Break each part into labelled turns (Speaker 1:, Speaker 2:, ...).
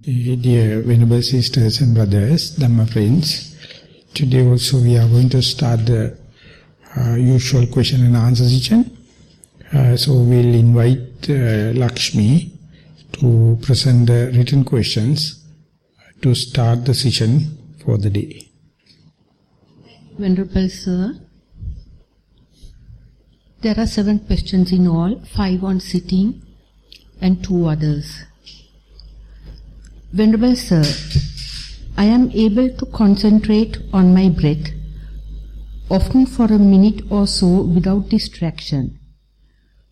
Speaker 1: Dear Venerable Sisters and Brothers, Dhamma friends, today also we are going to start the usual question and answer session. So we'll invite Lakshmi to present the written questions to start the session for the day.
Speaker 2: Venerable Sir, there are 7 questions in all, 5 on sitting and 2 others. Venerable Sir, I am able to concentrate on my breath, often for a minute or so without distraction.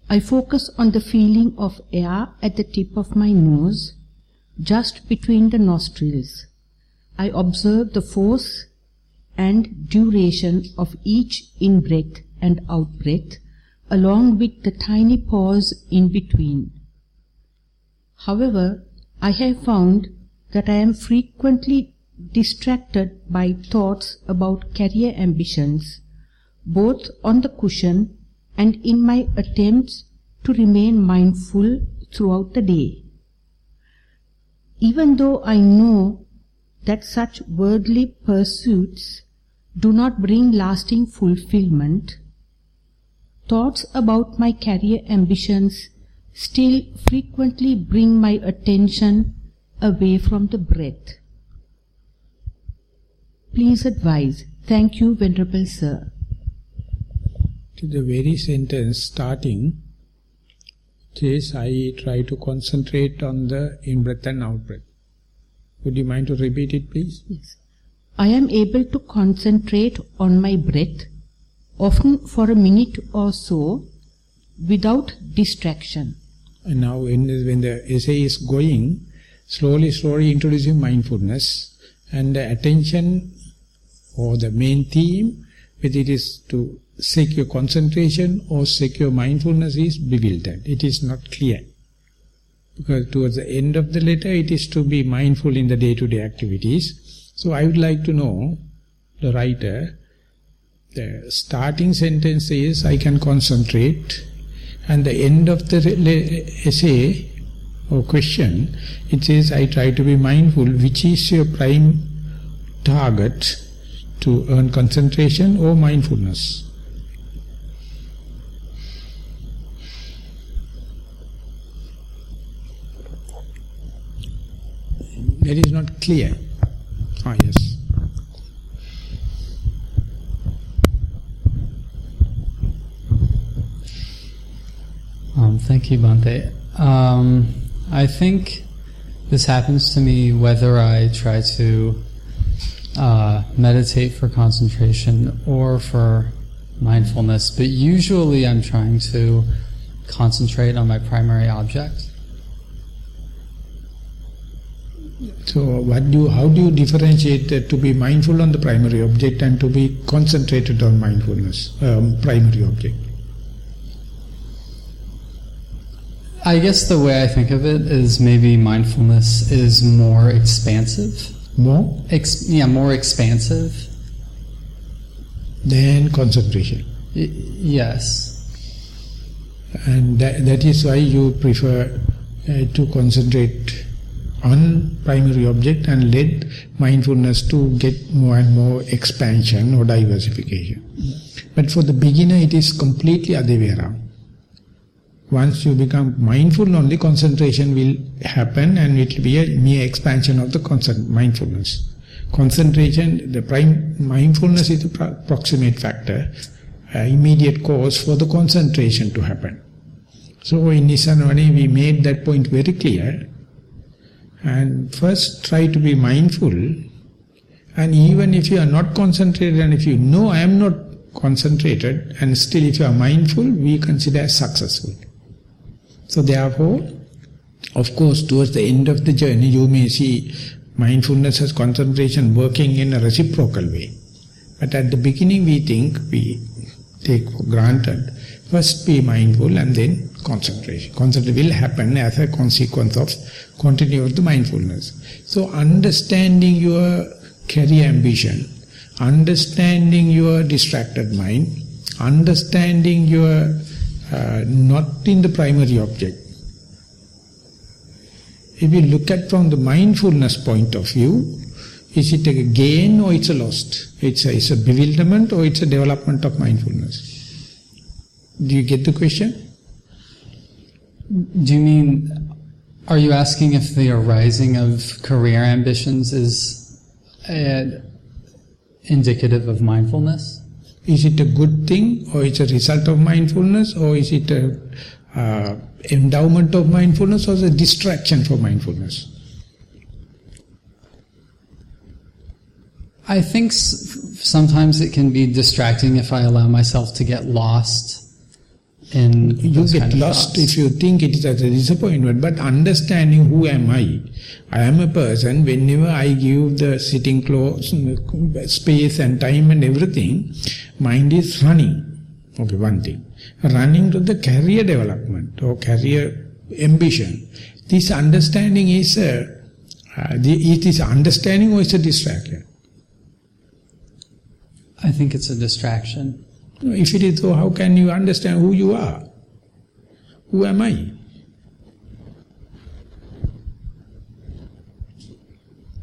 Speaker 2: I focus on the feeling of air at the tip of my nose, just between the nostrils. I observe the force and duration of each in-breath and out-breath, along with the tiny pause in between. However, I have found that I am frequently distracted by thoughts about career ambitions, both on the cushion and in my attempts to remain mindful throughout the day. Even though I know that such worldly pursuits do not bring lasting fulfillment, thoughts about my career ambitions still frequently bring my attention away from the breath. Please advise. Thank you, Venerable Sir.
Speaker 1: To the very sentence starting, it says, I try to concentrate on the in-breath and out-breath. Would you mind to repeat it, please?
Speaker 2: Yes. I am able to concentrate on my breath, often for a minute or so, without distraction.
Speaker 1: And now when the essay is going, slowly introducing mindfulness, and the attention or the main theme, whether it is to secure concentration or secure mindfulness, is bewildered. It is not clear. Because towards the end of the letter, it is to be mindful in the day-to-day activities. So I would like to know, the writer, the starting sentence is, I can concentrate, and the end of the essay or question, it says, I try to be mindful. Which is your prime target to earn concentration or mindfulness? That is not clear. Yes.
Speaker 3: Thank you, Bhante. I think this happens to me whether I try to meditate for concentration or for mindfulness, but usually I'm trying to concentrate on my primary object.
Speaker 1: So how do you differentiate to be mindful on the primary object and to be concentrated on mindfulness, primary object?
Speaker 3: I guess the way I think of it is maybe mindfulness is more expansive.
Speaker 1: More?
Speaker 3: More expansive.
Speaker 1: Than concentration?
Speaker 3: Yes.
Speaker 1: And that is why you prefer to concentrate on primary object and let mindfulness to get more and more expansion or diversification. But for the beginner it is completely other way around. Once you become mindful, only concentration will happen and it will be a mere expansion of the mindfulness. Concentration, the mindfulness is the proximate factor, immediate cause for the concentration to happen. So in Nissarana we made that point very clear. And first try to be mindful, and even if you are not concentrated and if you know I am not concentrated and still if you are mindful, we consider as successful. So therefore, of course, towards the end of the journey you may see mindfulness as concentration working in a reciprocal way. But at the beginning we take for granted, first be mindful and then concentration. Concentration will happen as a consequence of continuing of the mindfulness. So understanding your career ambition, understanding your distracted mind, understanding your not in the primary object, If you look at from the mindfulness point of view, is it a gain or it's a loss? It's a bewilderment or it's a development of mindfulness? Do you get the question?
Speaker 3: Do you mean, are you asking if the arising of career ambitions is indicative of mindfulness?
Speaker 1: Is it a good thing, or it's a result of mindfulness, or is it a endowment of mindfulness, or is it a distraction for mindfulness?
Speaker 3: I think sometimes it can be distracting if I allow myself to get lost in
Speaker 1: you get lost if you think it is as a disappointment, but understanding who am I am a person. Whenever I give the sitting close, space and time and everything, mind is running. Okay, one thing. Running to the career development or career ambition. This understanding is it is understanding or is a distraction?
Speaker 3: I think it's a distraction.
Speaker 1: If it is so, how can you understand who you are? Who am I?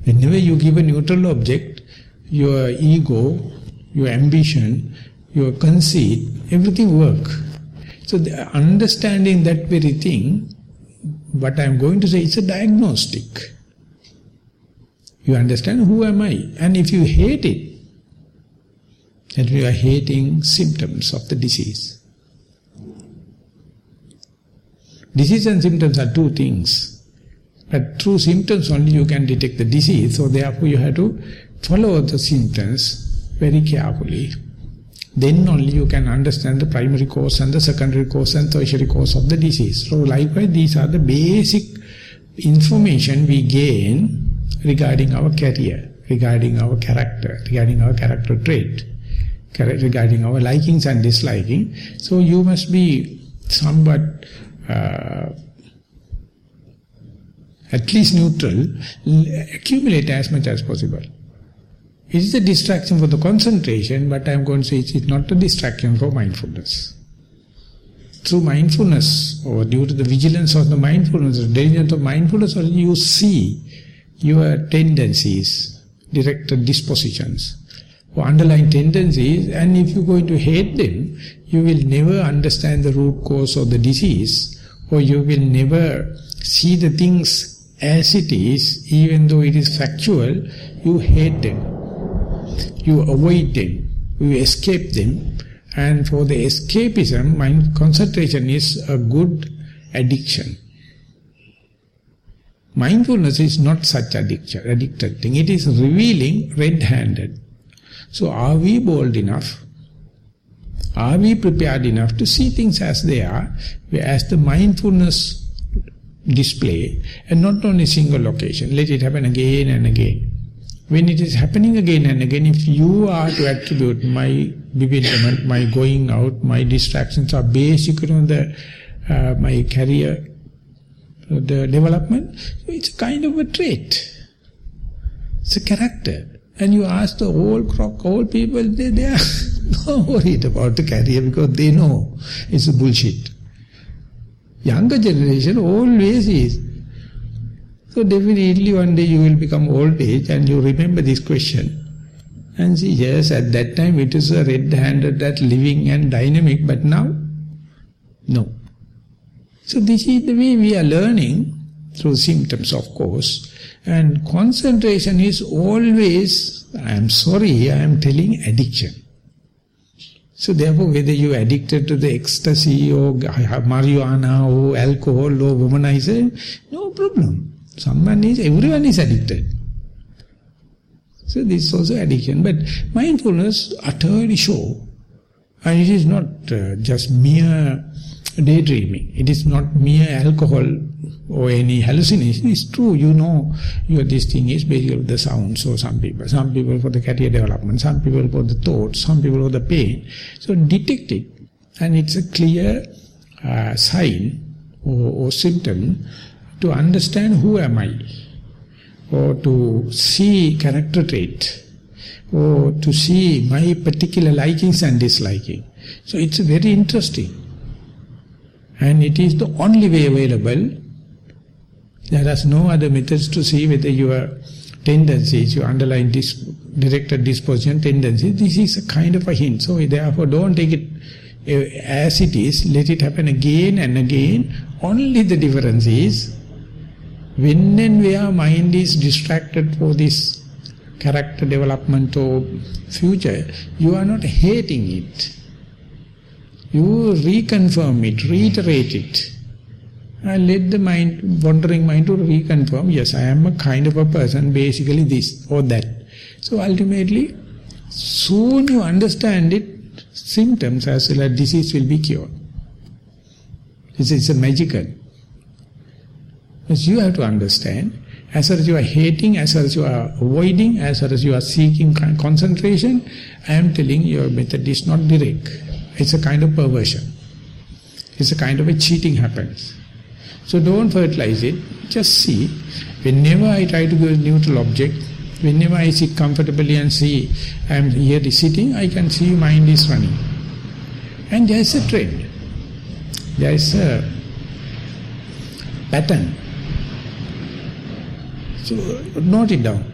Speaker 1: Whenever you give a neutral object, your ego, your ambition, your conceit, everything work. So the understanding that very thing, what I am going to say, it's a diagnostic. You understand who am I? And if you hate it, that we are hating symptoms of the disease. Disease and symptoms are two things. But through symptoms only you can detect the disease. So therefore you have to follow the symptoms very carefully. Then only you can understand the primary cause and the secondary cause and tertiary cause of the disease. So likewise, these are the basic information we gain regarding our career, regarding our character, regarding our character trait, regarding our likings and disliking. So you must be somewhat at least neutral, accumulate as much as possible. It is a distraction for the concentration, but I am going to say it is not a distraction for mindfulness. Through mindfulness, or due to the vigilance of the mindfulness, the diligence of mindfulness, you see your tendencies, directed dispositions, or underlying tendencies, and if you are going to hate them, you will never understand the root cause of the disease, or you will never see the things as it is, even though it is factual. You hate them, you avoid them, you escape them, and for the escapism, mind concentration is a good addiction. Mindfulness is not such addicted thing. It is revealing red-handed. So are we bold enough? Are we prepared enough to see things as they are, as the mindfulness display, and not only single location? Let it happen again and again. When it is happening again and again, if you are to attribute my bewilderment, my going out, my distractions are basically on the my career, the development, it's a kind of a trait. It's a character. And you ask the old people, they are not worried about the career because they know it's a bullshit. Younger generation always is. So definitely one day you will become old age and you remember this question. And see, yes, at that time it is a red-handed, that living and dynamic, but now, no. So this is the way we are learning, through symptoms of course. And concentration is always, I am sorry, I am telling, addiction. So therefore, whether you are addicted to the ecstasy or marijuana or alcohol or womanizer, no problem. Everyone is addicted. So this is also addiction. But mindfulness utterly show. And it is not just mere daydreaming. It is not mere alcohol or any hallucination. It's true, you know, this thing is basically the sounds, or some people for the career development, some people for the thoughts, some people for the pain. So detect it, and it's a clear sign or symptom to understand who am I, or to see character trait, or to see my particular likings and disliking. So it's very interesting. And it is the only way available. There is no other methods to see whether your tendencies, your underlying directed disposition tendencies, this is a kind of a hint. So therefore don't take it as it is, let it happen again and again. Only the difference is, when and where mind is distracted for this character development or future, you are not hating it. You reconfirm it, reiterate it. And let the mind, wandering mind to reconfirm, yes, I am a kind of a person, basically this or that. So ultimately, soon you understand it, symptoms as well as disease will be cured. This is a magical. Because you have to understand, as far as you are hating, as far as you are avoiding, as far as you are seeking concentration, I am telling you, your method is not direct. It's a kind of perversion. It's a kind of a cheating happens. So don't fertilize it, just see. Whenever I try to go to a neutral object, whenever I sit comfortably and see I am here sitting, I can see mind is running. And there is a trend. There is a pattern. So note it down.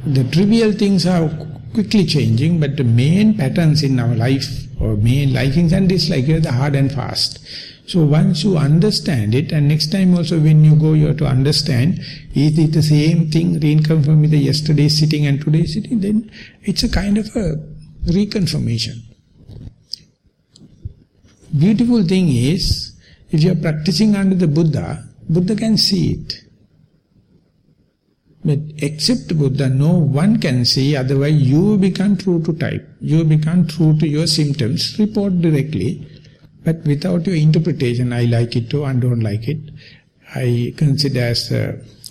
Speaker 1: The trivial things are quickly changing, but the main patterns in our life, or main likings and dislikes, are hard and fast. So once you understand it, and next time also when you go, you have to understand, is it the same thing, reconfirm with the yesterday sitting and today sitting, then it's a kind of a reconfirmation. Beautiful thing is, if you are practicing under the Buddha, Buddha can see it. But except Buddha, no one can see, otherwise you become true to type. You become true to your symptoms, report directly. But without your interpretation, I like it too, I don't like it. I consider as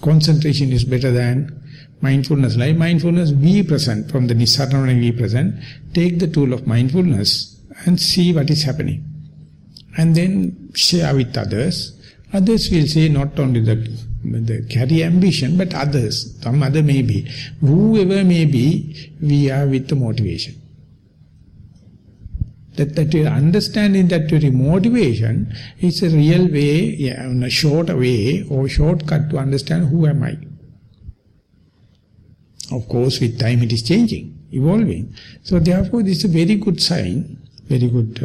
Speaker 1: concentration is better than mindfulness. Like mindfulness, be present. From the Nissarana, be present. Take the tool of mindfulness and see what is happening. And then share with others. Others will say not only the carry ambition, but others. Some other may be. Whoever may be, we are with the motivation. That your understanding, that your motivation is a real way, a short way or shortcut to understand who am I. Of course, with time it is changing, evolving. So therefore, this is a very good sign, very good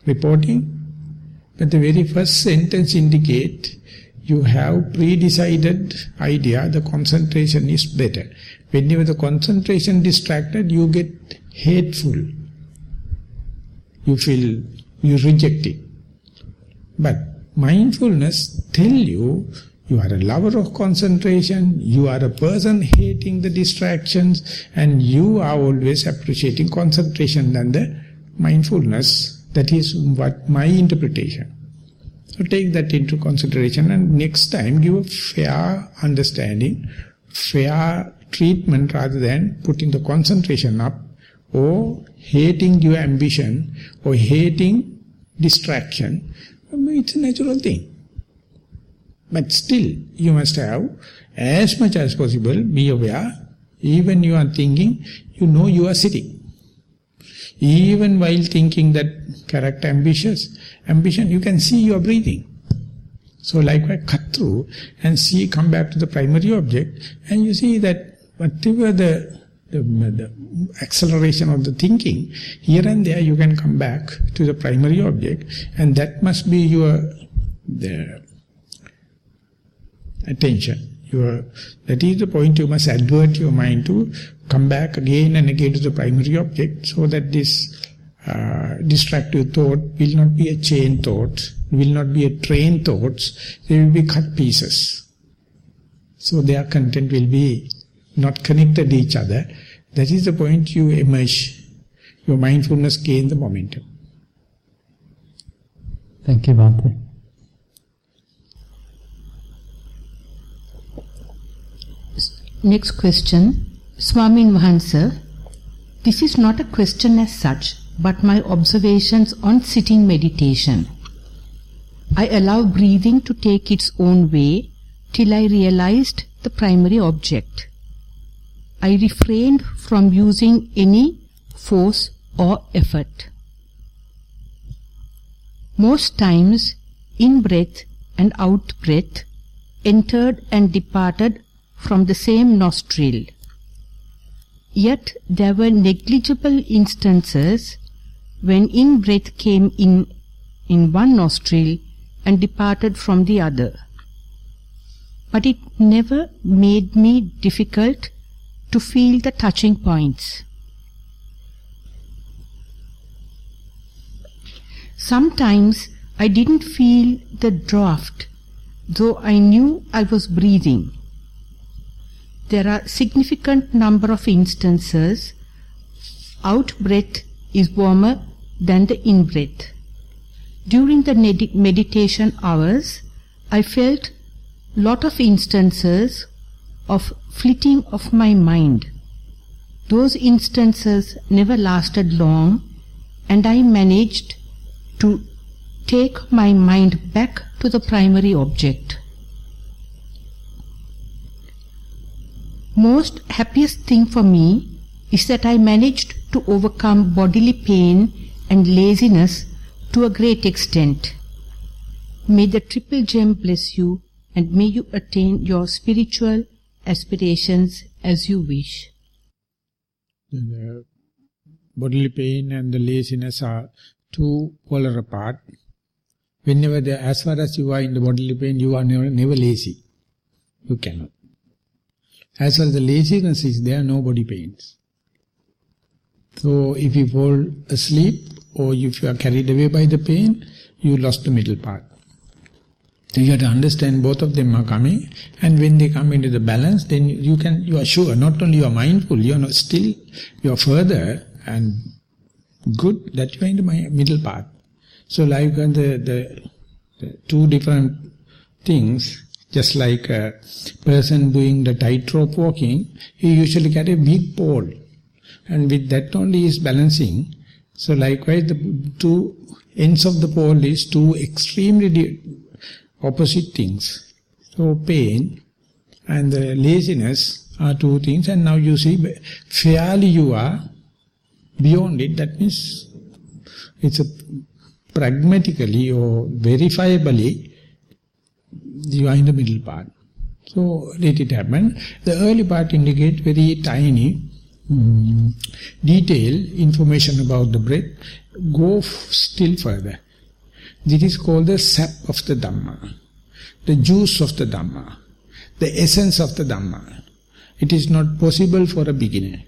Speaker 1: reporting. But the very first sentence indicate you have pre-decided idea, the concentration is better. Whenever the concentration distracted, you get hateful. You feel, you reject it. But mindfulness tell you, you are a lover of concentration, you are a person hating the distractions, and you are always appreciating concentration than the mindfulness. That is what my interpretation. So take that into consideration, and next time give a fair understanding, fair treatment, rather than putting the concentration up or hating your ambition or hating distraction. It's a natural thing. But still, you must have, as much as possible, be aware, even you are thinking, you know you are sitting. Even while thinking that character ambition, you can see you are breathing. So likewise, cut through and see, come back to the primary object, and you see that whatever the acceleration of the thinking, here and there you can come back to the primary object, and that must be the attention. That is the point you must advert your mind to, come back again and again to the primary object, so that this distractive thought will not be a chain thought, will not be a train thoughts, they will be cut pieces. So their content will be not connected to each other. That is the point you emerge. Your mindfulness gain the momentum.
Speaker 3: Thank you, Bhante.
Speaker 2: Next question, Swamin Mahansa. This is not a question as such, but my observations on sitting meditation. I allowed breathing to take its own way till I realized the primary object. I refrained from using any force or effort. Most times in-breath and out-breath entered and departed from the same nostril. Yet there were negligible instances when in-breath came in one nostril and departed from the other. But it never made me difficult to feel the touching points. Sometimes I didn't feel the draft, though I knew I was breathing. There are significant number of instances out-breath is warmer than the in-breath. During the meditation hours, I felt lot of instances of flitting of my mind. Those instances never lasted long, and I managed to take my mind back to the primary object. Most happiest thing for me is that I managed to overcome bodily pain and laziness to a great extent. May the Triple Gem bless you, and may you attain your spiritual aspirations as you wish.
Speaker 1: The bodily pain and the laziness are two polar apart. Whenever, as far as you are in the bodily pain, you are never lazy. You cannot. As far as the laziness is there, no body pains. So if you fall asleep or if you are carried away by the pain, you lost the middle part. So you have to understand both of them are coming, and when they come into the balance, then you are sure, not only you are mindful, you are not still, you are further and good that you are in the middle part. So like the two different things, just like a person doing the tightrope walking, he usually carry a big pole, and with that only he is balancing. So likewise the two ends of the pole is two extremely opposite things. So pain and the laziness are two things, and now you see fairly you are beyond it. That means it's a pragmatically or verifiably you are in the middle part. So let it happen. The early part indicates very tiny detailed information about the breath. Go still further. This is called the sap of the Dhamma, the juice of the Dhamma, the essence of the Dhamma. It is not possible for a beginner.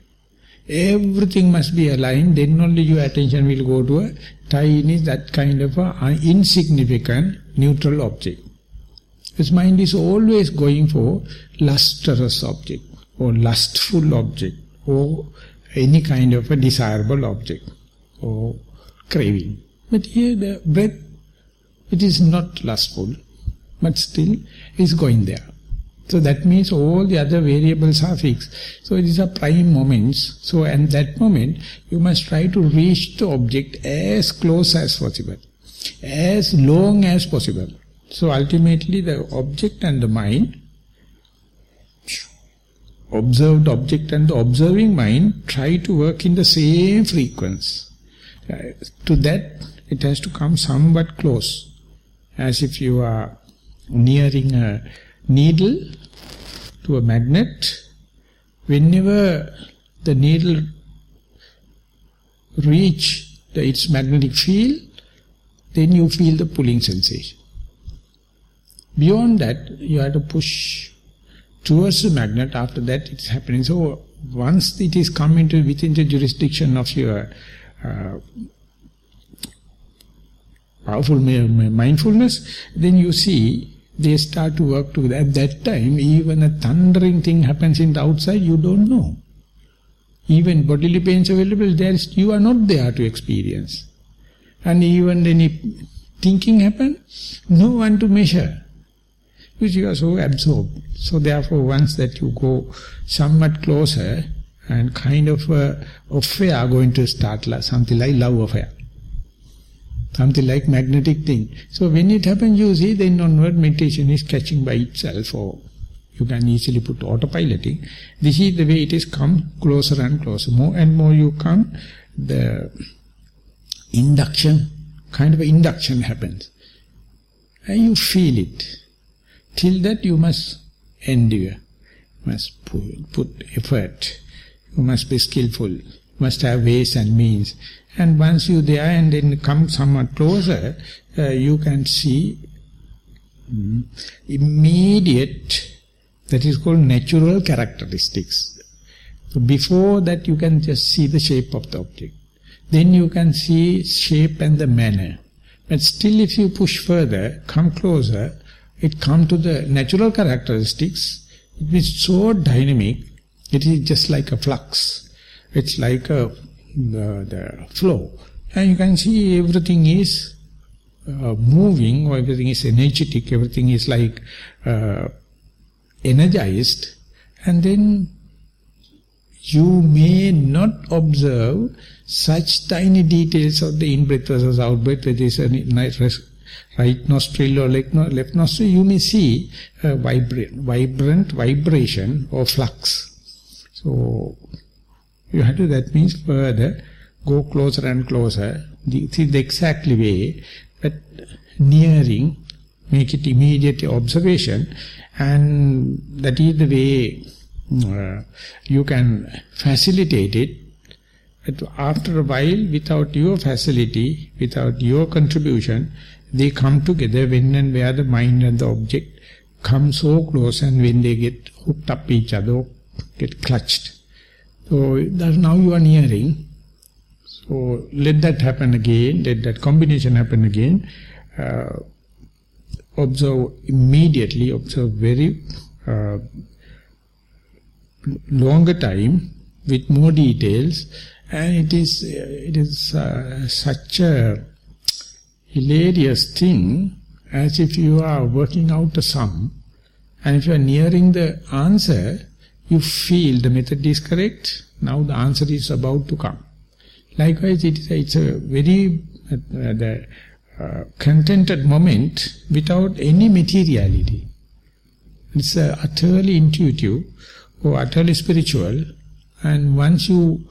Speaker 1: Everything must be aligned, then only your attention will go to a tiny, that kind of a insignificant, neutral object. His mind is always going for lustrous object, or lustful object, or any kind of a desirable object, or craving. But here the breath, it is not lustful, but still is going there. So that means all the other variables are fixed. So it is a prime moments. So at that moment, you must try to reach the object as close as possible, as long as possible. So ultimately the object and the mind, observed object and the observing mind, try to work in the same frequency. To that, it has to come somewhat close, as if you are nearing a needle to a magnet. Whenever the needle reach its magnetic field, then you feel the pulling sensation. Beyond that, you have to push towards the magnet. After that, it's happening. So once it is come into within the jurisdiction of your powerful mindfulness, then you see they start to work together. At that time, even a thundering thing happens in the outside, you don't know. Even bodily pains available, you are not there to experience. And even any thinking happens, no one to measure, because you are so absorbed. So therefore, once that you go somewhat closer, and kind of affair going to start, something like love affair, something like magnetic thing. So when it happens, you see, then onward meditation is catching by itself, or you can easily put autopiloting. This is the way it is come closer and closer. More and more you come, the induction, kind of induction happens. and you feel it. Till that you must endure, must put effort, you must be skillful, must have ways and means. And once you're there and then come somewhat closer, you can see immediate, that is called natural characteristics. So before that you can just see the shape of the object. Then you can see shape and the manner. But still if you push further, come closer, it comes to the natural characteristics. It is so dynamic, it is just like a flux. It's like the flow. And you can see everything is moving, or everything is energetic, everything is like energized. And then you may not observe such tiny details of the in-breath versus out-breath, whether it is a right nostril or left nostril. You may see a vibrant vibration or flux. So you have to, that means further, go closer and closer. This is the exact way, but nearing, make it immediate observation, and that is the way you can facilitate it. But after a while, without your facility, without your contribution, they come together when and where the mind and the object come so close, and when they get hooked up each other, get clutched. So now you are nearing. So let that happen again, let that combination happen again. Observe immediately, observe very longer time with more details, and it is such a hilarious thing, as if you are working out a sum, and if you are nearing the answer, you feel the method is correct, now the answer is about to come. Likewise, it's a very contented moment without any materiality. It's utterly intuitive or utterly spiritual, and once you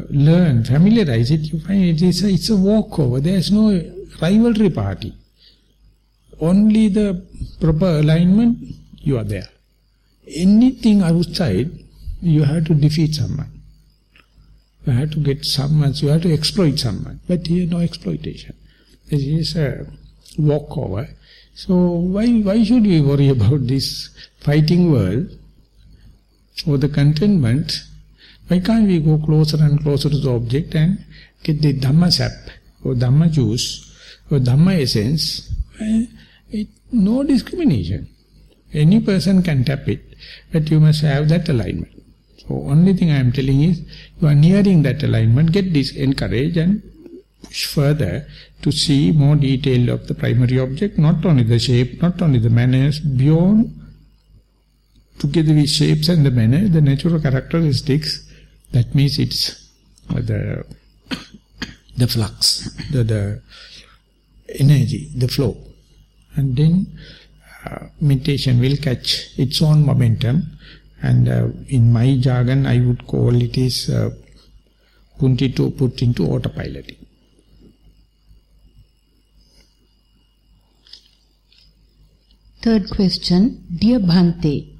Speaker 1: learn, familiarize it, you find it's a walkover. There is no rivalry party. Only the proper alignment, you are there. Anything outside, you have to defeat someone. You have to get someone, you have to exploit someone. But here no exploitation. This is a walkover. So why should we worry about this fighting world or the contentment? Why can't we go closer and closer to the object and get the Dhamma sap or Dhamma juice or Dhamma essence? No discrimination. Any person can tap it, but you must have that alignment. So only thing I am telling is, you are nearing that alignment, get this encouraged and push further to see more detail of the primary object, not only the shape, not only the manners, beyond, together with shapes and the manner, the natural characteristics. That means it's the flux, the energy, the flow. And then meditation will catch its own momentum. And in my jargon, I would call it is put into autopiloting.
Speaker 2: Third question. Dear Bhante,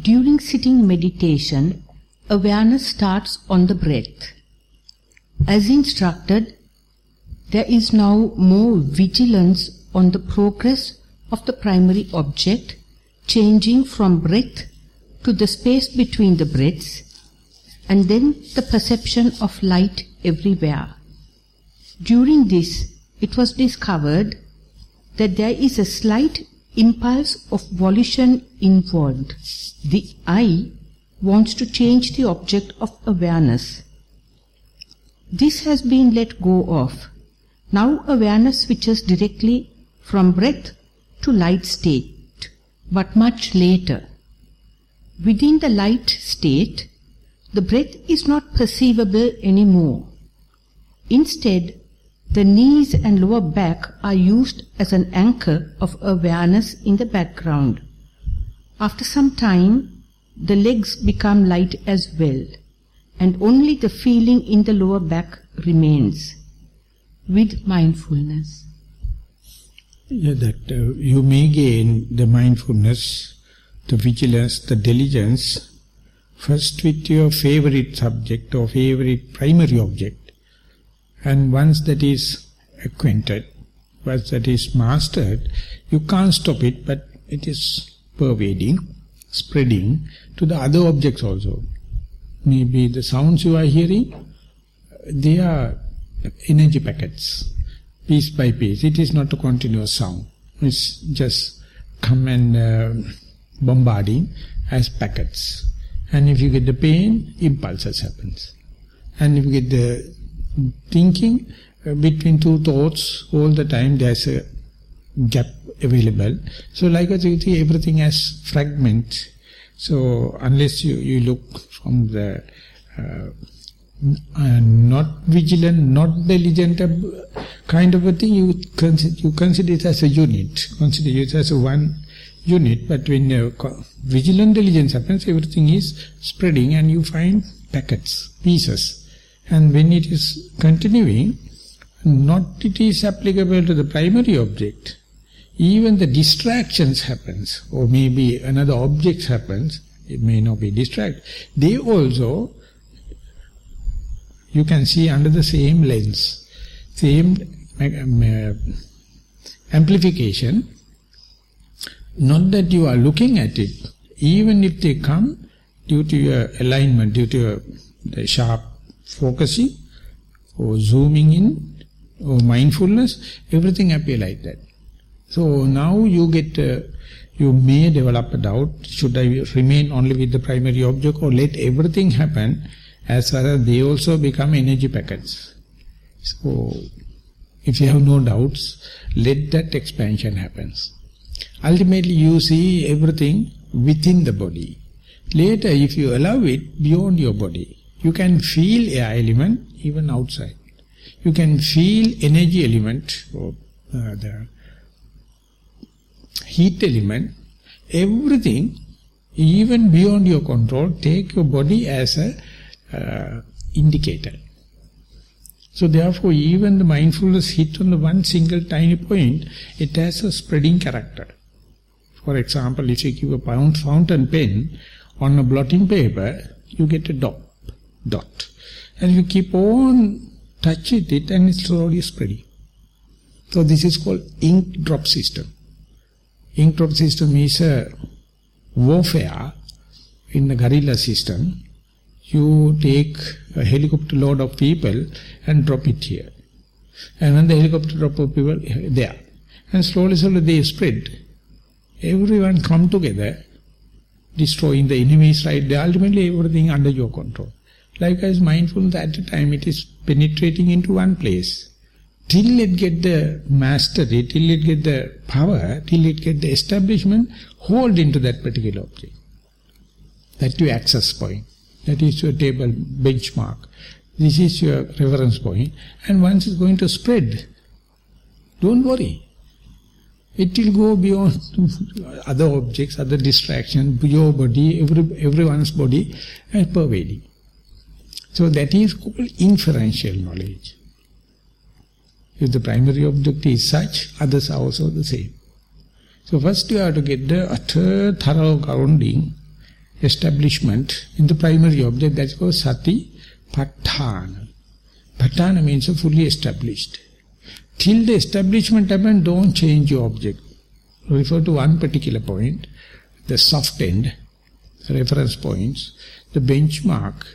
Speaker 2: during sitting meditation, awareness starts on the breath. As instructed, there is now more vigilance on the progress of the primary object, changing from breath to the space between the breaths, and then the perception of light everywhere. During this, it was discovered that there is a slight impulse of volition involved. The I wants to change the object of awareness. This has been let go of. Now awareness switches directly from breath to light state, but much later. Within the light state, the breath is not perceivable anymore. Instead, the knees and lower back are used as an anchor of awareness in the background. After some time, the legs become light as well, and only the feeling in the lower back remains, with mindfulness.
Speaker 1: Yeah, that you may gain the mindfulness, the vigilance, the diligence, first with your favorite subject or favorite primary object. And once that is acquainted, once that is mastered, you can't stop it, but it is pervading, spreading to the other objects also. Maybe the sounds you are hearing, they are energy packets, piece by piece. It is not a continuous sound. It's just come and bombarding as packets. And if you get the pain, impulses happens. And if you get the thinking, between two thoughts, all the time there's a gap available. So like I say, everything has fragments. So unless you look from the not vigilant, not diligent kind of a thing, you consider it as a unit, consider it as a one unit. But when vigilant diligence happens, everything is spreading and you find packets, pieces. And when it is continuing, not it is applicable to the primary object, even the distractions happens, or maybe another object happens, it may not be distract. They also, you can see under the same lens, same amplification. Not that you are looking at it, even if they come due to your alignment, due to the sharp focusing, or zooming in, or mindfulness, everything appear like that. So now you get, you may develop a doubt, should I remain only with the primary object or let everything happen, as far as they also become energy packets. So if you have no doubts, let that expansion happen. Ultimately you see everything within the body. Later if you allow it beyond your body, you can feel air element even outside. You can feel energy element, or the heat element, everything, even beyond your control. Take your body as a indicator. So therefore even the mindfulness hit on the one single tiny point, it has a spreading character. For example, if you give a fountain pen on a blotting paper, you get a dot. And you keep on touching it and it's slowly spreading. So this is called ink drop system. Ink drop system is a warfare in the guerrilla system. You take a helicopter load of people and drop it here. And when the helicopter drop of people there. And slowly they spread. Everyone come together, destroying the enemies right there. Ultimately everything under your control. Likewise mindfulness at a time it is penetrating into one place. Till it get the mastery, till it get the power, till it get the establishment, hold into that particular object. That's your access point. That is your table benchmark. This is your reference point. And once it's going to spread, don't worry. It will go beyond other objects, other distractions, your body, everyone's body, and pervading. So that is called inferential knowledge. If the primary object is such, others are also the same. So first you have to get the utter thorough grounding, establishment in the primary object. That's called sati patthana. Patthana means fully established. Till the establishment happens, don't change your object. Refer to one particular point, the soft end, the reference points, the benchmark.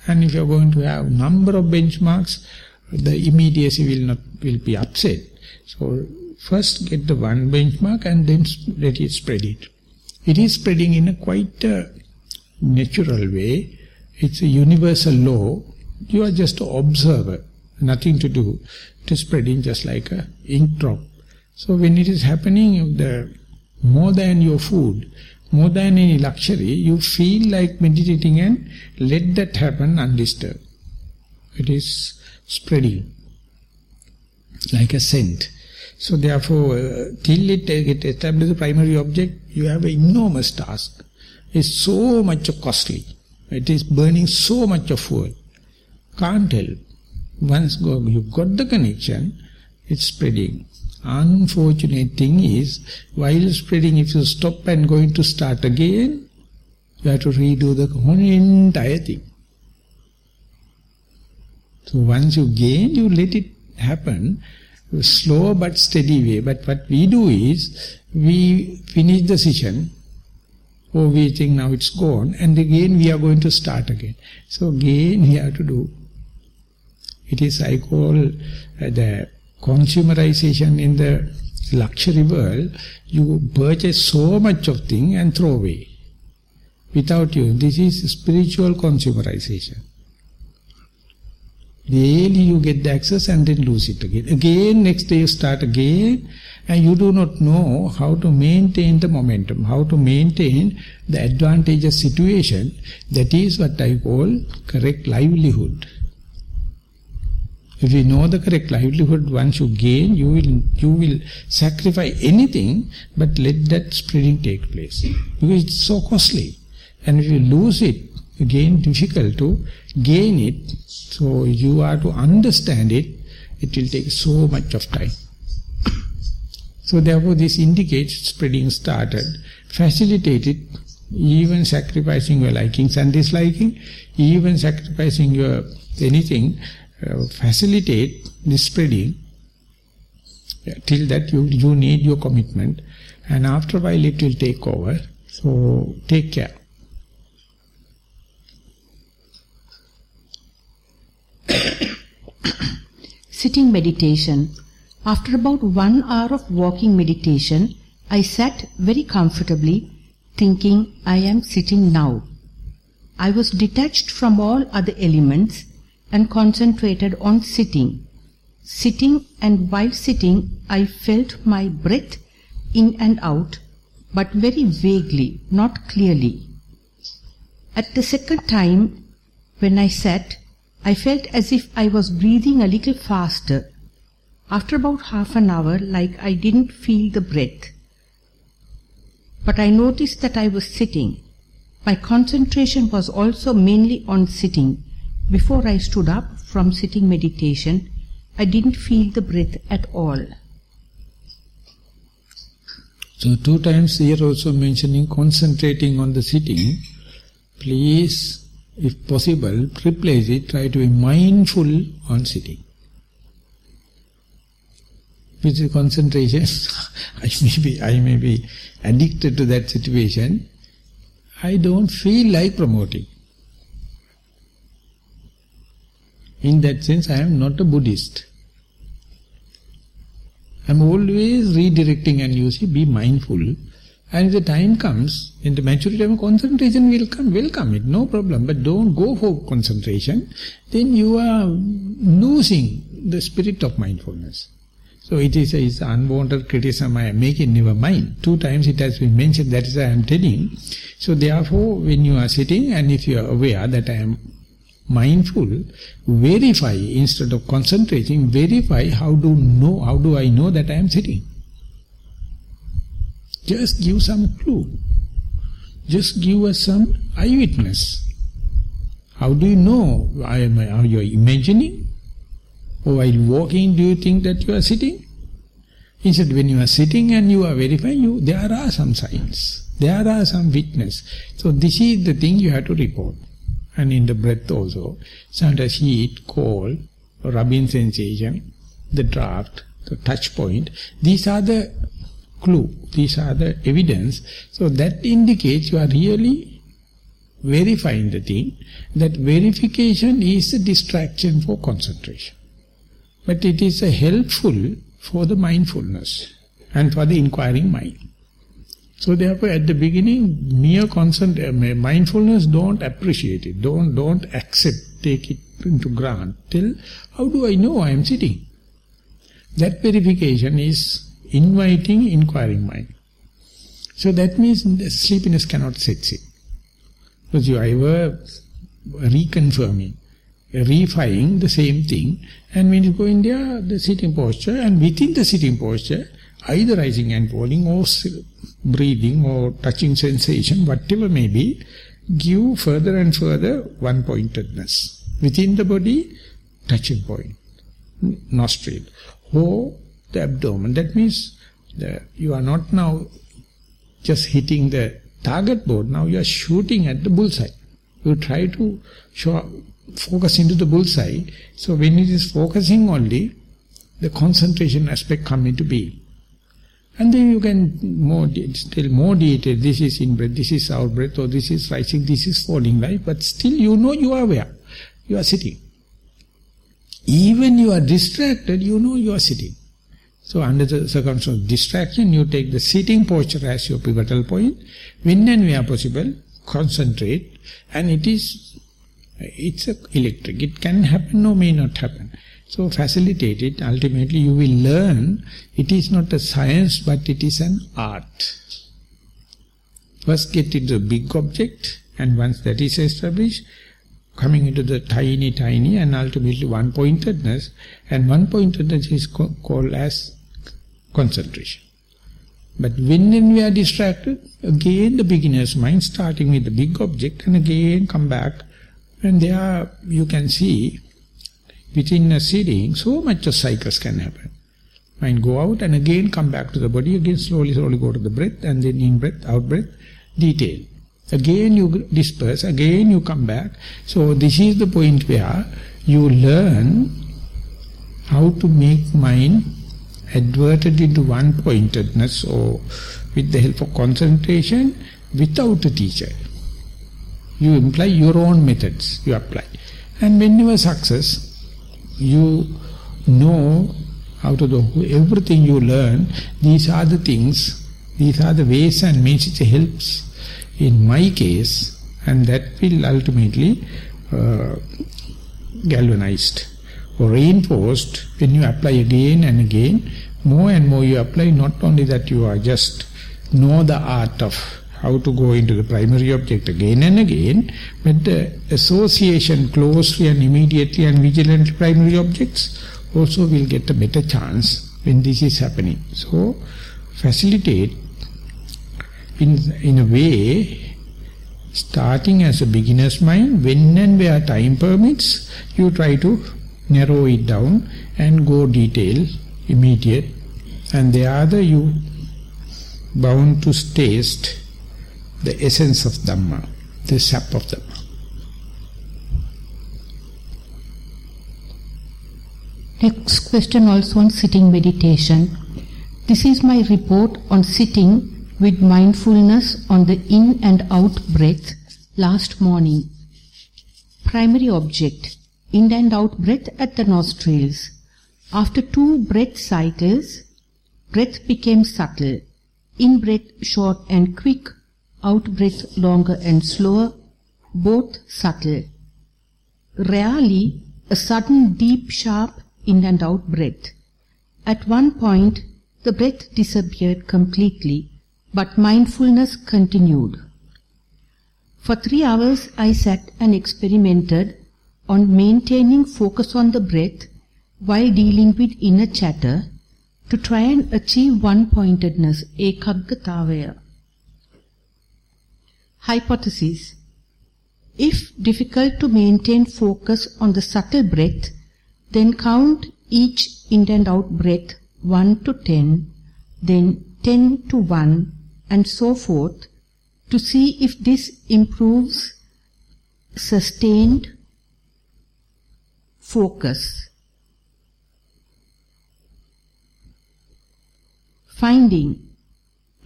Speaker 1: And if you are going to have number of benchmarks, the immediacy will be upset. So first get the one benchmark and then let it spread it. It is spreading in a quite natural way. It's a universal law. You are just an observer, nothing to do. It is spreading just like an ink drop. So when it is happening, more than your food, more than any luxury, you feel like meditating and let that happen undisturbed. It is spreading like a scent. So therefore, till it establishes the primary object, you have an enormous task. It's so much costly. It is burning so much of fuel. Can't help. Once you got the connection, it's spreading. unfortunate thing is, while spreading, if you stop and going to start again, you have to redo the whole entire thing. So once you gain, you let it happen, slow but steady way. But what we do is, we finish the session, or we think now it's gone, and again we are going to start again. So again we have to do. It is, I call the consumerization in the luxury world. You purchase so much of thing and throw away. Without you, this is spiritual consumerization. Daily you get the access and then lose it again. Again, next day you start again, and you do not know how to maintain the momentum, how to maintain the advantageous situation. That is what I call correct livelihood. If you know the correct livelihood, once you gain, you will sacrifice anything, but let that spreading take place. Because it's so costly. And if you lose it, again difficult to gain it. So you are to understand it, it will take so much of time. So therefore this indicates spreading started, facilitated, even sacrificing your likings and disliking, even sacrificing your anything, facilitate this spreading. Till that you need your commitment, and after a while it will take over. So take care.
Speaker 2: Sitting meditation. After about 1 hour of walking meditation, I sat very comfortably, thinking, I am sitting now. I was detached from all other elements and concentrated on sitting. Sitting, and while sitting, I felt my breath in and out, but very vaguely, not clearly. At the second time, when I sat, I felt as if I was breathing a little faster. After about half an hour, like I didn't feel the breath. But I noticed that I was sitting. My concentration was also mainly on sitting. Before I stood up from sitting meditation, I didn't feel the breath at all.
Speaker 1: So 2 times here also mentioning concentrating on the sitting. Please, if possible, replace it, try to be mindful on sitting. With the concentration, I may be addicted to that situation. I don't feel like promoting. In that sense, I am not a Buddhist. I am always redirecting, and you see, be mindful. And if the time comes, in the maturity of concentration will come, welcome it, no problem. But don't go for concentration, then you are losing the spirit of mindfulness. So it is unwanted criticism I am making, never mind. 2 times it has been mentioned, that is why I am telling. So therefore, when you are sitting, and if you are aware that I am mindful, verify, instead of concentrating, verify how do I know that I am sitting. Just give some clue. Just give us some eyewitness. How do you know? Are you imagining? Or while walking, do you think that you are sitting? Instead, when you are sitting and you are verifying, there are some signs. There are some witness. So this is the thing you have to report. And in the breath also, sometimes heat, cold, rubbing sensation, the draft, the touch point, these are the clue, these are the evidence. So that indicates you are really verifying the thing. That verification is a distraction for concentration. But it is helpful for the mindfulness and for the inquiring mind. So therefore at the beginning, mere mindfulness, don't appreciate it, don't accept, take it into grant. Tell, how do I know I am sitting? That verification is inviting inquiring mind. So that means the sleepiness cannot set in. Because you are ever reconfirming, verifying the same thing, and when you go in there, the sitting posture, and within the sitting posture, either rising and falling, or breathing, or touching sensation, whatever may be, give further and further one-pointedness. Within the body, touching point, nostril, or the abdomen. That means you are not now just hitting the target board, now you are shooting at the bullseye. You try to focus into the bullseye. So when it is focusing only, the concentration aspect come into being. And then you can still more detail, this is in-breath, this is out-breath, or this is rising, this is falling, right? But still you know you are aware. You are sitting. Even you are distracted, you know you are sitting. So under the circumstance of distraction, you take the sitting posture as your pivotal point. When and where possible, concentrate. And it's electric. It can happen or may not happen. So facilitate it. Ultimately you will learn it is not a science but it is an art. First get into the big object, and once that is established, coming into the tiny and ultimately one-pointedness, and one-pointedness is called as concentration. But when we are distracted, again the beginner's mind starting with the big object and again come back, and there you can see within a sitting so much of cycles can happen. Mind go out and again come back to the body, again slowly go to the breath, and then in-breath, out-breath, detail. Again you disperse, again you come back. So this is the point where you learn how to make mind adverted into one-pointedness, or with the help of concentration without a teacher. You imply your own methods, you apply. And when you are success, you know how to do everything you learn. These are the things, these are the ways and means it helps in my case, and that will ultimately galvanized or reinforced when you apply again and again. More and more you apply, not only that you are just know the art of how to go into the primary object again and again, but the association closely and immediately and vigilantly primary objects also will get a better chance when this is happening. So facilitate in a way, starting as a beginner's mind, when and where time permits, you try to narrow it down and go detail, immediate, and the other you bound to taste the essence of Dhamma, the sap of Dhamma.
Speaker 2: Next question also on sitting meditation. This is my report on sitting with mindfulness on the in and out breath last morning. Primary object, in and out breath at the nostrils. After 2 breath cycles, breath became subtle. In breath short and quick, out breath longer and slower, both subtle. Rarely a sudden deep sharp in and out breath. At one point the breath disappeared completely, but mindfulness continued. For 3 hours I sat and experimented on maintaining focus on the breath while dealing with inner chatter to try and achieve one-pointedness, ekaggatavaya. Hypothesis. If difficult to maintain focus on the subtle breath, then count each in and out breath 1 to 10, then 10 to 1, and so forth, to see if this improves sustained focus. Finding.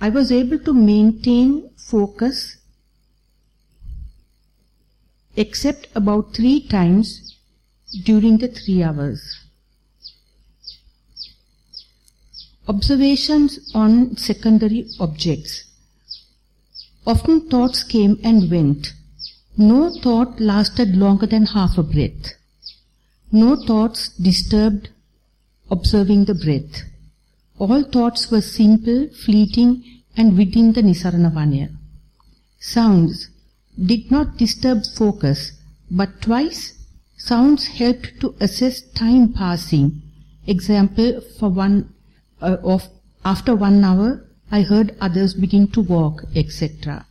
Speaker 2: I was able to maintain focus except about 3 times during the 3 hours. Observations on secondary objects. Often thoughts came and went. No thought lasted longer than half a breath. No thoughts disturbed observing the breath. All thoughts were simple, fleeting, and within the Nissarana Vanaya. Sounds did not disturb focus, but twice sounds helped to assess time passing. Example, after 1 hour, I heard others begin to walk, etc.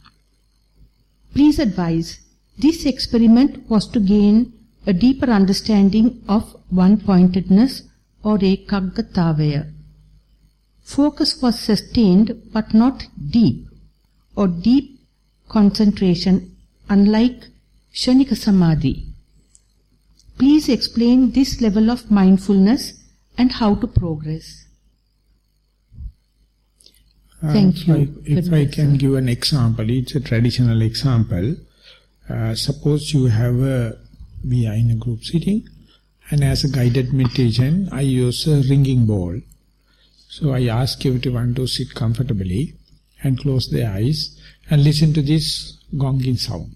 Speaker 2: Please advise. This experiment was to gain a deeper understanding of one-pointedness or ekaggatavaya. Focus was sustained but not deep, or deep concentration, unlike Kshanika Samadhi. Please explain this level of mindfulness and how to progress. Thank you.
Speaker 1: If I can give an example, it's a traditional example. Suppose we are in a group sitting, and as a guided meditation, I use a ringing bowl. So I ask everyone to sit comfortably and close their eyes and listen to this gonging sound.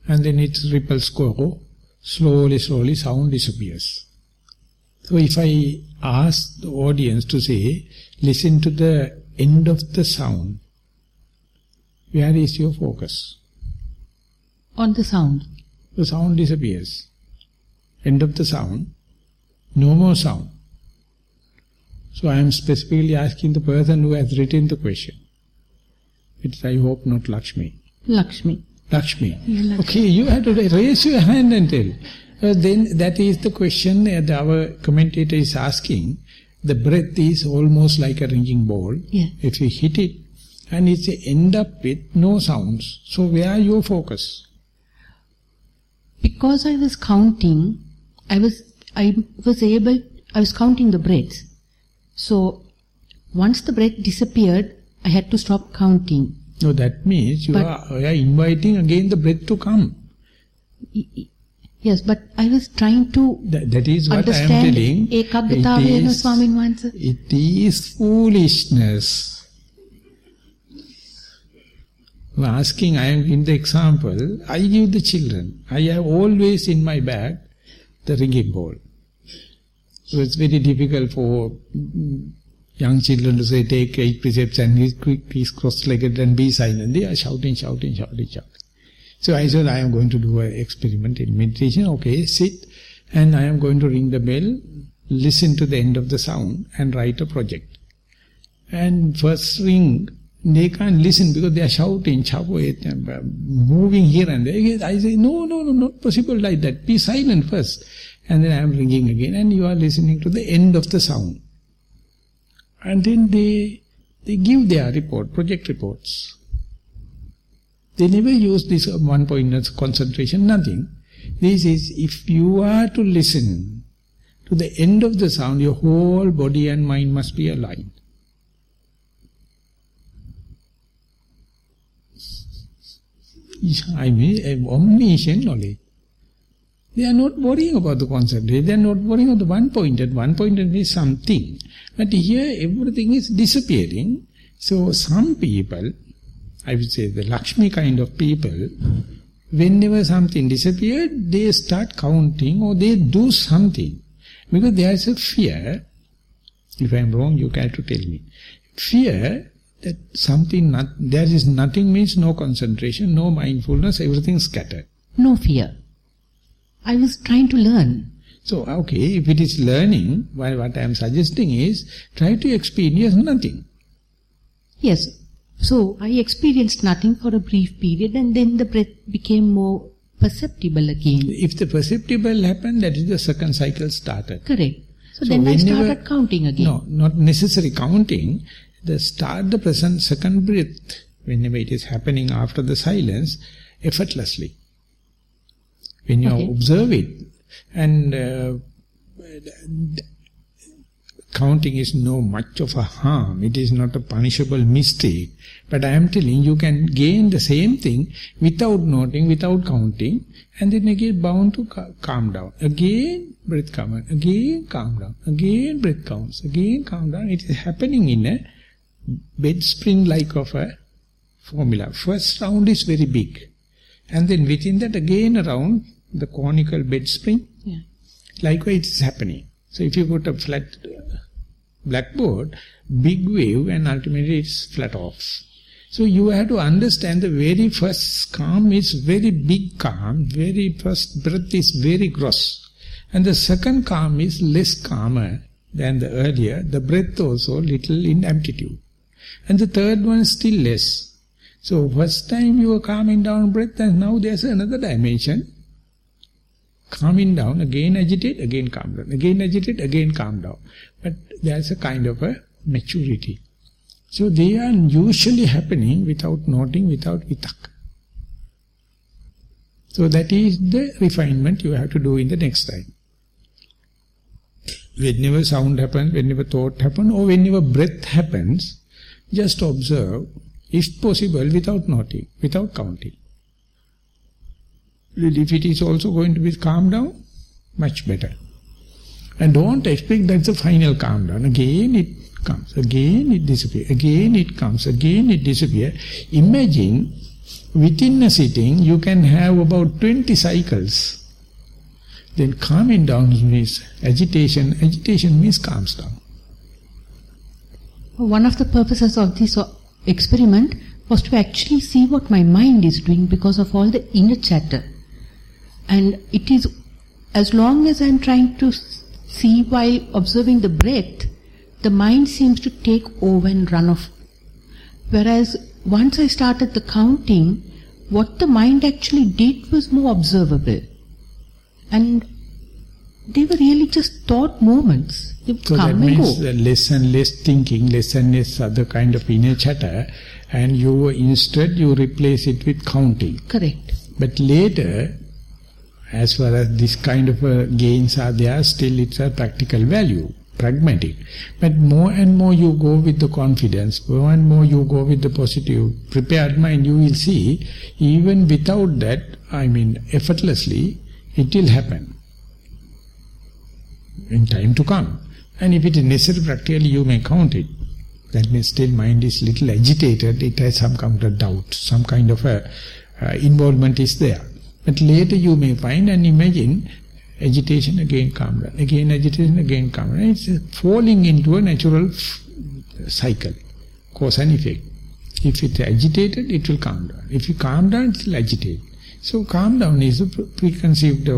Speaker 1: And then it ripples go, slowly sound disappears. So if I ask the audience to say, listen to the end of the sound, where is your focus?
Speaker 2: On the sound.
Speaker 1: The sound disappears. End of the sound, no more sound. So I am specifically asking the person who has written the question. It's, I hope, not Lakshmi.
Speaker 2: Lakshmi.
Speaker 1: Lakshmi.
Speaker 2: Yeah, Lakshmi.
Speaker 1: Okay, you have to raise your hand and tell. Then that is the question that our commentator is asking. The breath is almost like a ringing bowl.
Speaker 2: Yeah.
Speaker 1: If you hit it, and it's end up with no sounds. So where are your focus?
Speaker 2: Because I was counting, I was counting the breaths. So once the breath disappeared, I had to stop counting.
Speaker 1: No, that means you are inviting again the breath to come.
Speaker 2: Yes, but I was trying to
Speaker 1: that is what I am telling. It is foolishness. Asking, I am in the example, I give the children. I have always in my bag the ringing bowl. So it's very difficult for young children to say, take 8 precepts and he's cross-legged and be silent. They are shouting. So I said, I am going to do an experiment in meditation. Okay, sit, and I am going to ring the bell, listen to the end of the sound and write a project. And first ring, they can't listen because they are shouting, moving here and there. I say, no, not possible like that. Be silent first. And then I am ringing again, and you are listening to the end of the sound. And then they give their report, project reports. They never use this one-pointed concentration, nothing. This is, if you are to listen to the end of the sound, your whole body and mind must be aligned. I mean, omniscient knowledge. They are not worrying about the concentration. They are not worrying about the one-pointed. One-pointed is something. But here everything is disappearing. So some people, I would say the Lakshmi kind of people, whenever something disappeared, they start counting or they do something. Because there is a fear, if I am wrong, you have to tell me. Fear that something, there is nothing means no concentration, no mindfulness, everything scattered.
Speaker 2: No fear. I was trying to learn.
Speaker 1: So, okay, if it is learning, what I am suggesting is, try to experience nothing.
Speaker 2: Yes. So, I experienced nothing for a brief period, and then the breath became more perceptible again.
Speaker 1: If the perceptible happened, that is the second cycle started.
Speaker 2: Correct. So then I started counting again.
Speaker 1: No, not necessary counting. The second breath, whenever it is happening after the silence, effortlessly. When you observe it, and counting is no much of a harm, it is not a punishable mistake. But I am telling you can gain the same thing without noting, without counting, and then again bound to calm down. Again breath comes, again calm down, again breath counts, again calm down. It is happening in a bed spring like of a formula. First round is very big, and then within that again around the conical bed spring.
Speaker 2: Yeah.
Speaker 1: Likewise it is happening. So if you put a flat blackboard, big wave, and ultimately it's flat off. So you have to understand the very first calm is very big calm, very first breath is very gross. And the second calm is less calmer than the earlier, the breath also little in amplitude. And the third one is still less. So first time you are calming down breath, and now there's another dimension. Calming down, again agitate, again calm down, again agitate, again calm down. But there's a kind of a maturity. So they are usually happening without noting, without vitaka. So that is the refinement you have to do in the next time. Whenever sound happens, whenever thought happens, or whenever breath happens, just observe, if possible, without noting, without counting. If it is also going to be calm down, much better. And don't expect that's the final calm down. Again it comes, again it disappears, again it comes, again it disappears. Imagine, within a sitting, you can have about 20 cycles. Then calming down means agitation. Agitation means calms down.
Speaker 2: One of the purposes of this experiment was to actually see what my mind is doing because of all the inner chatter. And it is, as long as I am trying to see while observing the breath, the mind seems to take over and run off. Whereas once I started the counting, what the mind actually did was more observable. And they were really just thought moments. They would
Speaker 1: so
Speaker 2: come
Speaker 1: that
Speaker 2: and
Speaker 1: means
Speaker 2: go.
Speaker 1: Less and less thinking, less and less other kind of inner chatter, and instead you replace it with counting.
Speaker 2: Correct.
Speaker 1: But later, as far as this kind of gains are there, still it's a practical value, pragmatic. But more and more you go with the confidence, more and more you go with the positive, prepared mind, you will see, even without that, effortlessly, it will happen in time to come. And if it is necessary, practically you may count it. That means still mind is little agitated, it has some kind of doubt, some kind of involvement is there. But later you may find and imagine, agitation again calm down, again agitation again calm down. It's falling into a natural cycle, cause and effect. If it's agitated, it will calm down. If you calm down, it will agitate. So calm down is a preconceived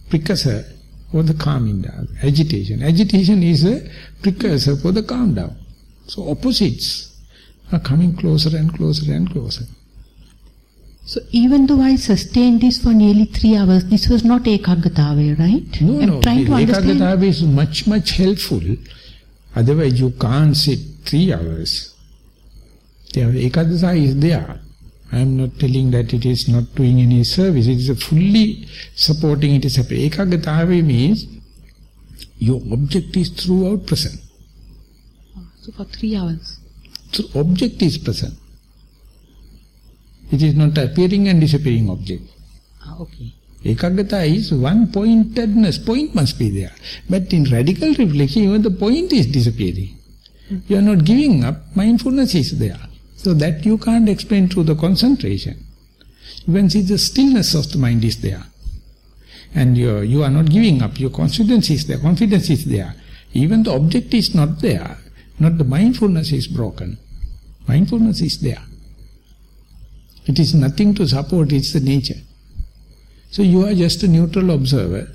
Speaker 1: precursor for the calming down. Agitation. Agitation is a precursor for the calm down. So opposites are coming closer and closer and closer.
Speaker 2: So even though I sustained this for nearly 3 hours, this was not ekagatave, right?
Speaker 1: No,
Speaker 2: trying to understand.
Speaker 1: Ekagatave is much helpful. Otherwise you can't sit 3 hours. Ekagatave is there. I am not telling that it is not doing any service. It is fully supporting it. Ekagatave means your object is throughout present.
Speaker 2: So for 3 hours.
Speaker 1: So object is present. It is not appearing and disappearing object.
Speaker 2: Okay.
Speaker 1: Ekaggata is one-pointedness. Point must be there. But in radical reflection, even the point is disappearing. You are not giving up. Mindfulness is there. So that you can't explain through the concentration. Even see the stillness of the mind is there. And you are not giving up. Your confidence is there. Confidence is there. Even the object is not there. Not the mindfulness is broken. Mindfulness is there. It is nothing to support, it's the nature. So you are just a neutral observer.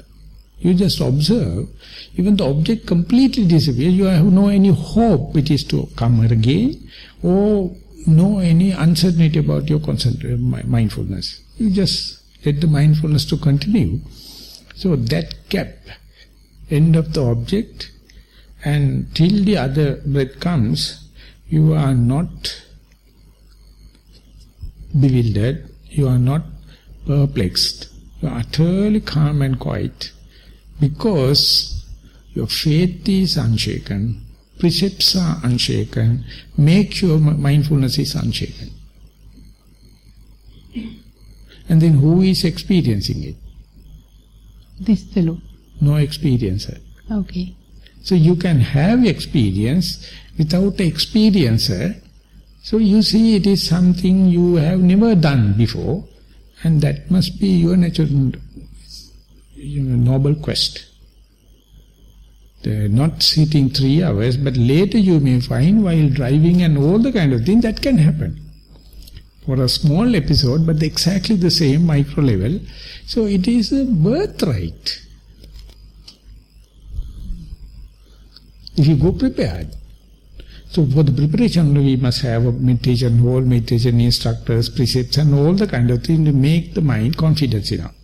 Speaker 1: You just observe. Even the object completely disappears. You have no any hope it is to come again, or no any uncertainty about your mindfulness. You just let the mindfulness to continue. So that gap, end of the object, and till the other breath comes, you are not bewildered, you are not perplexed, you are utterly calm and quiet, because your faith is unshaken, precepts are unshaken, make sure mindfulness is unshaken. And then who is experiencing it?
Speaker 2: This fellow.
Speaker 1: No experiencer.
Speaker 2: Okay.
Speaker 1: So you can have experience without experiencer. So you see it is something you have never done before, and that must be your natural, noble quest. Not sitting 3 hours, but later you may find while driving and all the kind of thing that can happen. For a small episode, but exactly the same micro level. So it is a birthright. If you go prepared. So for the preparation, we must have a meditation hall, meditation instructors, precepts and all the kind of thing to make the mind confidence enough.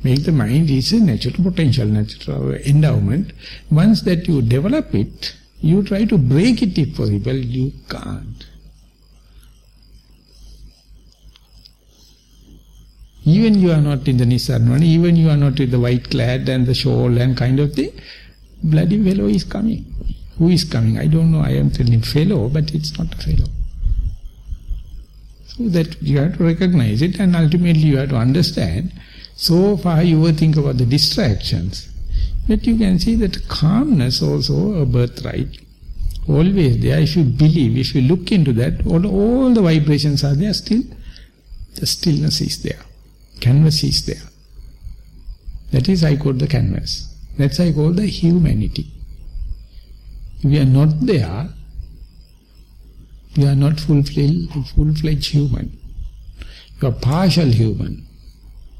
Speaker 1: Make the mind is a natural potential, natural endowment. Once that you develop it, You try to break it if possible, you can't. Even you are not in the Nissarana, even you are not with the white clad and the shawl and kind of thing, bloody fellow is coming. Who is coming? I don't know, I am telling fellow, but it's not a fellow. So that you have to recognize it, and ultimately you have to understand. So far you will think about the distractions, but you can see that calmness also a birthright, always there. If you believe, if you look into that, all the vibrations are there still, the stillness is there, canvas is there. That is I call the canvas. That's I call the humanity. If we are not there, you are not full-fledged human. You are partial human.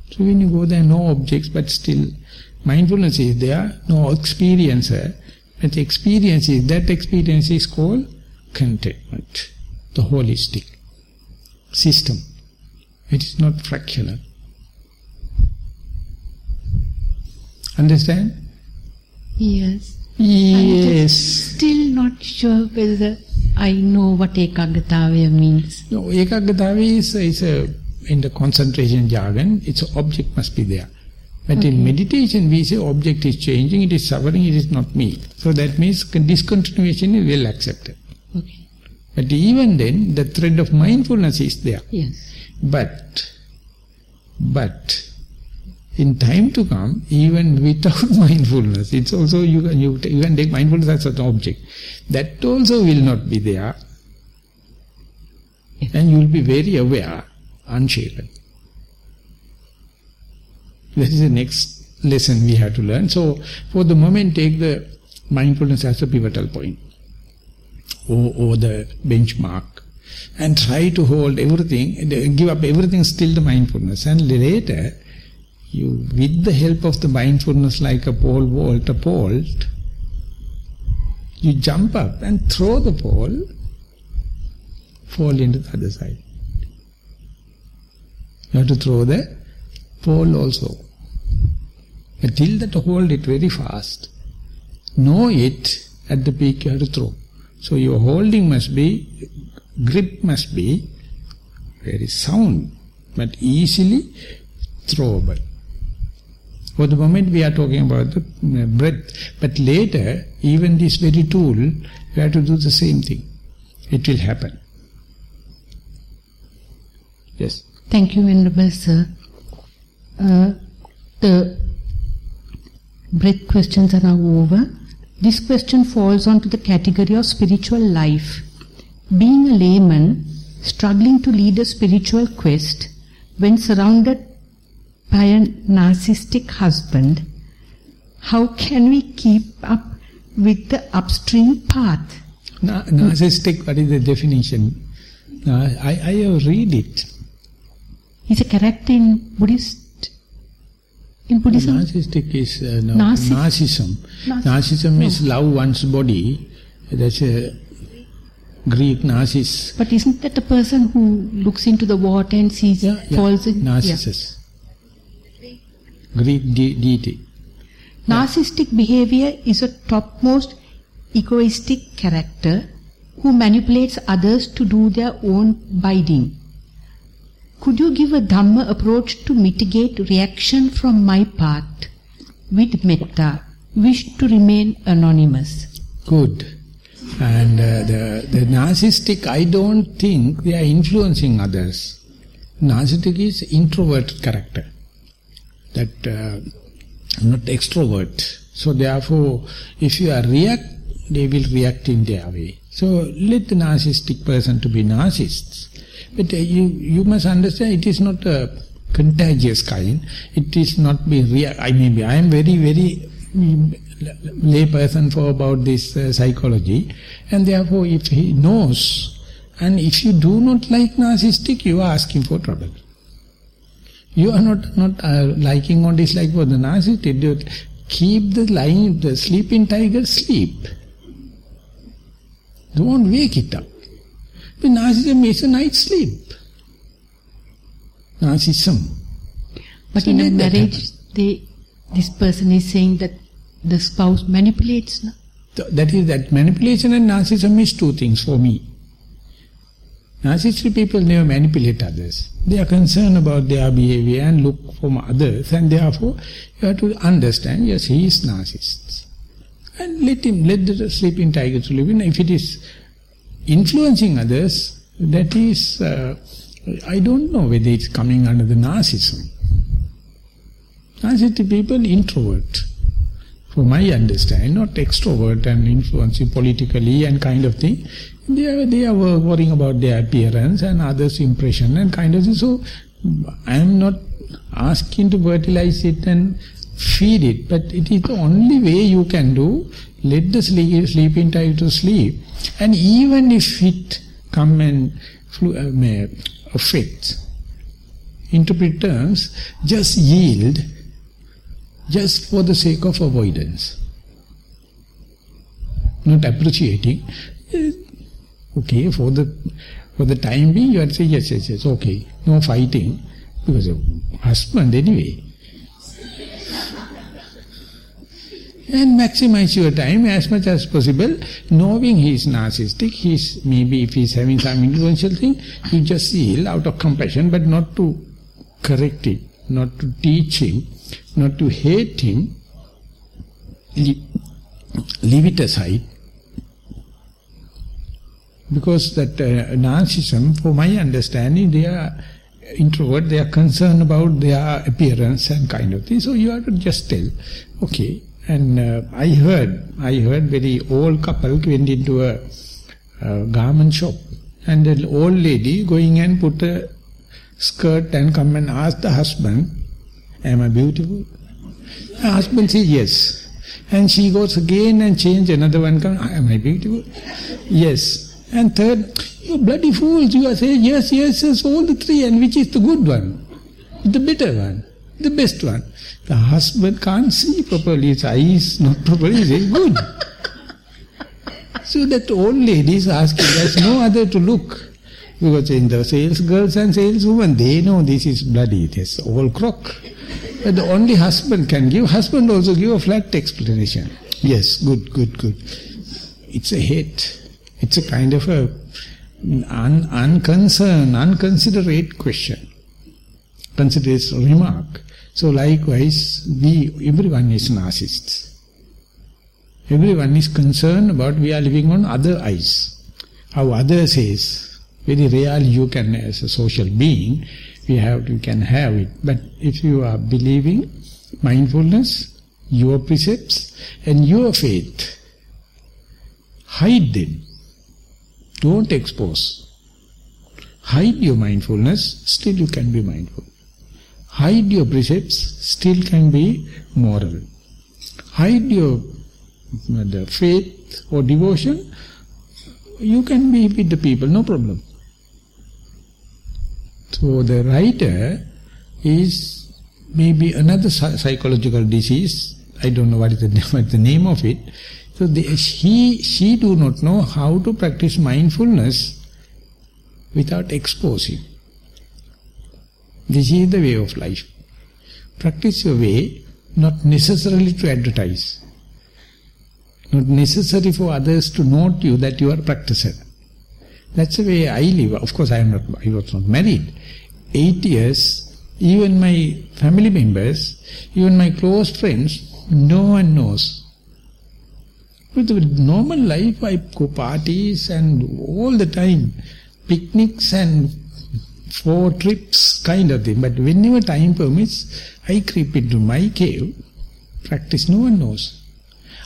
Speaker 1: So when you go there, no objects, but still mindfulness is there, no experiencer. But the experience is, that experience is called contentment, the holistic system. It is not fractional. Understand?
Speaker 2: Yes.
Speaker 1: Yes.
Speaker 2: Still not sure whether I know what ekaggatawa means.
Speaker 1: No, ekaggatawa is in the concentration jargon, its object must be there. But in meditation we say object is changing, it is suffering, it is not me. So that means discontinuation is well accepted.
Speaker 2: Okay.
Speaker 1: But even then, the thread of mindfulness is there.
Speaker 2: Yes.
Speaker 1: But in time to come, even without mindfulness, it's also you can take mindfulness as an object. That also will not be there.
Speaker 2: Yes.
Speaker 1: And you will be very aware, unshaken. That is the next lesson we have to learn. So, for the moment, take the mindfulness as a pivotal point, or the benchmark, and try to hold everything, give up everything, still the mindfulness. And later, you, with the help of the mindfulness, like a pole vault, you jump up and throw the pole, fall into the other side. You have to throw the pole also. But till that, hold it very fast. Know it, at the peak you have to throw. So your holding must be, grip must be very sound, but easily throwable. For the moment we are talking about the breath, but later, even this very tool, you have to do the same thing. It will happen. Yes.
Speaker 2: Thank you, Venerable Sir. The breath questions are now over. This question falls onto the category of spiritual life. Being a layman, struggling to lead a spiritual quest, when surrounded by a narcissistic husband, how can we keep up with the upstream path?
Speaker 1: Narcissistic, what is the definition? I have read it.
Speaker 2: It's a character in Buddhism.
Speaker 1: Narcissistic is narcissism. Narcissism is love one's body. That's a Greek narcissus.
Speaker 2: But isn't that the person who looks into the water and sees falls in?
Speaker 1: Narcissus. Greek deity.
Speaker 2: Narcissistic behavior is a topmost egoistic character who manipulates others to do their own bidding. Could you give a Dhamma approach to mitigate reaction from my part with metta? Wish to remain anonymous.
Speaker 1: Good. And the narcissistic, I don't think they are influencing others. Narcissistic is introverted character. That not extrovert. So therefore, if you are react, they will react in their way. So let the narcissistic person to be narcissists. But you must understand, it is not a contagious kind. It is not be I am very, very lay person for about this psychology, and therefore if he knows, and if you do not like narcissistic, you are asking for trouble. You are not liking or dislike for the narcissistic. Keep the sleeping tiger sleep. Don't wake it up. The narcissism is a night sleep. Narcissism.
Speaker 2: But so in a marriage, this person is saying that the spouse manipulates. No?
Speaker 1: That manipulation and narcissism is two things for me. Narcissistic people never manipulate others. They are concerned about their behavior and look from others, and therefore you have to understand, yes, he is narcissist. And let the sleeping tiger to live in. If it is influencing others, that is, I don't know whether it's coming under the narcissism. Narcissistic people introvert, from my understanding, not extrovert and influencing politically and kind of thing. They are worrying about their appearance and others' impression and kind of thing. So I am not asking to fertilize it and feed it, but it is the only way you can do. Let the sleeping tiger to sleep, and even if it come and affect, interpret terms, just yield, just for the sake of avoidance, not appreciating. Okay, for the time being, you have to say yes, okay, no fighting, because of husband anyway. And maximize your time as much as possible, knowing he is narcissistic, maybe if he is having some influential thing, you just yield out of compassion, but not to correct it, not to teach him, not to hate him, leave it aside. Because that narcissism, for my understanding, they are introvert, they are concerned about their appearance and kind of thing. So you have to just tell, okay. And I heard very old couple went into a garment shop, and the old lady going and put a skirt and come and ask the husband, am I beautiful? The husband says yes. And she goes again and change another one, am I beautiful? Yes. And third, you bloody fools, you are saying yes, all the three, and which is the good one? The better one, the best one. The husband can't see properly, his eyes not properly, he says good. So that old lady is asking, there's no other to look. Because in the sales girls and saleswomen, they know this is bloody, it is all crock. But the only husband can give, husband also give a flat explanation. Yes, good. It's a hate. It's a kind of a unconcerned, unconsiderate question, considerate remark. So likewise, everyone is narcissists. Everyone is concerned about we are living on other eyes. How others says, very rarely you can, as a social being, you can have it. But if you are believing mindfulness, your precepts and your faith, hide them. Don't expose. Hide your mindfulness, still you can be mindful. Hide your precepts, still can be moral. Hide your the faith or devotion, you can be with the people, no problem. So the writer is maybe another psychological disease, I don't know what is the name of it. So she do not know how to practice mindfulness without exposing. This is the way of life. Practice your way, not necessarily to advertise. Not necessary for others to note you that you are a practicer. That's the way I live. Of course, I was not married. 8 years, even my family members, even my close friends, no one knows. With the normal life, I go parties and all the time, picnics and 4 trips kind of thing. But whenever time permits, I creep into my cave, practice, no one knows.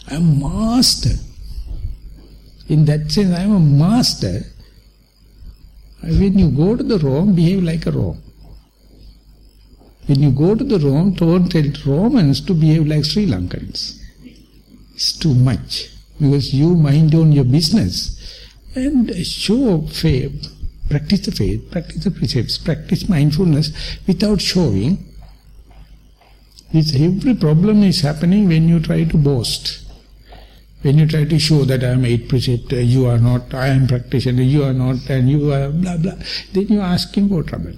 Speaker 1: I am a master. In that sense, I am a master. When you go to the Rome, behave like a Rome. When you go to the Rome, don't tell Romans to behave like Sri Lankans. It's too much. Because you mind on your business and show faith, practice the faith, practice the precepts, practice mindfulness without showing. Every problem is happening when you try to boast. When you try to show that I am 8 precept, you are not, I am practitioner, you are not, and you are blah blah, then you are asking for trouble.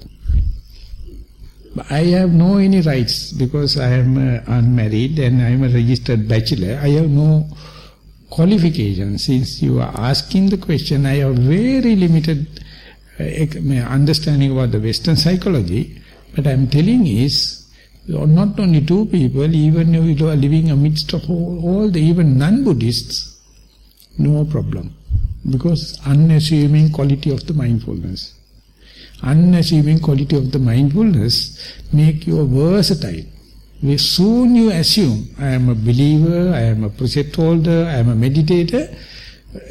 Speaker 1: But I have no any rights because I am unmarried and I am a registered bachelor. I have no qualification. Since you are asking the question, I have very limited understanding about the Western psychology, but I am telling is, not only two people, even if you are living amidst of all the even non-Buddhists, no problem. Because unassuming quality of the mindfulness. Unassuming quality of the mindfulness make you versatile. Soon you assume, I am a believer, I am a precept holder, I am a meditator,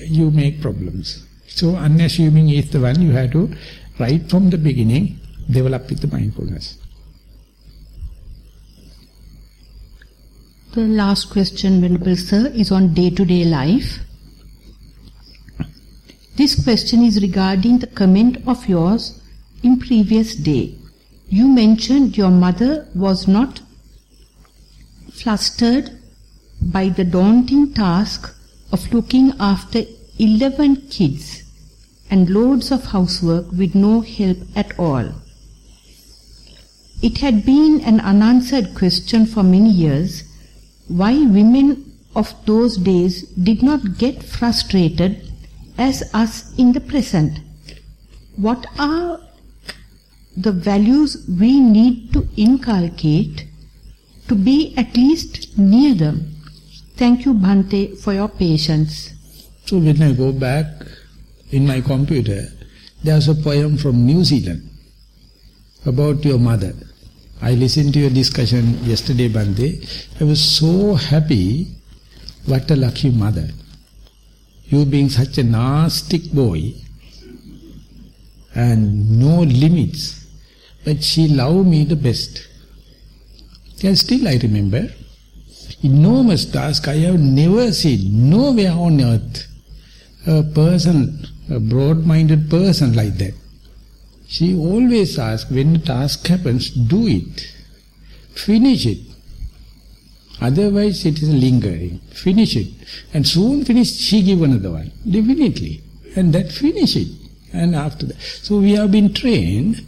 Speaker 1: you make problems. So unassuming is the one you have to, right from the beginning, develop with the mindfulness.
Speaker 2: The last question, Venerable Sir, is on day-to-day life. This question is regarding the comment of yours in previous day. You mentioned your mother was not flustered by the daunting task of looking after 11 kids and loads of housework with no help at all. It had been an unanswered question for many years why women of those days did not get frustrated as us in the present. What are the values we need to inculcate to be at least near them? Thank you, Bhante, for your patience.
Speaker 1: So when I go back in my computer, there's a poem from New Zealand about your mother. I listened to your discussion yesterday, Bhante. I was so happy. What a lucky mother. You being such a nasty boy and no limits, but she loved me the best. And still I remember, enormous task. I have never seen, nowhere on earth, a person, a broad-minded person like that. She always asks, when a task happens, do it. Finish it. Otherwise it is lingering. Finish it. And soon finish, she give another one. Definitely. And that finish it. And after that. So we have been trained,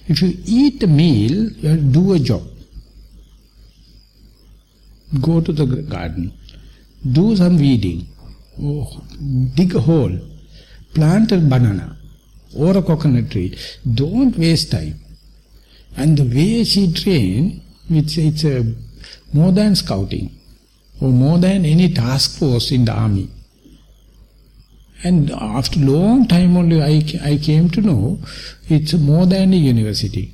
Speaker 1: if you eat a meal, you have to do a job. Go to the garden. Do some weeding. Dig a hole. Plant a banana or a coconut tree. Don't waste time. And the way she trained, it's a more than scouting or more than any task force in the army. And after a long time only I came to know it's more than a university.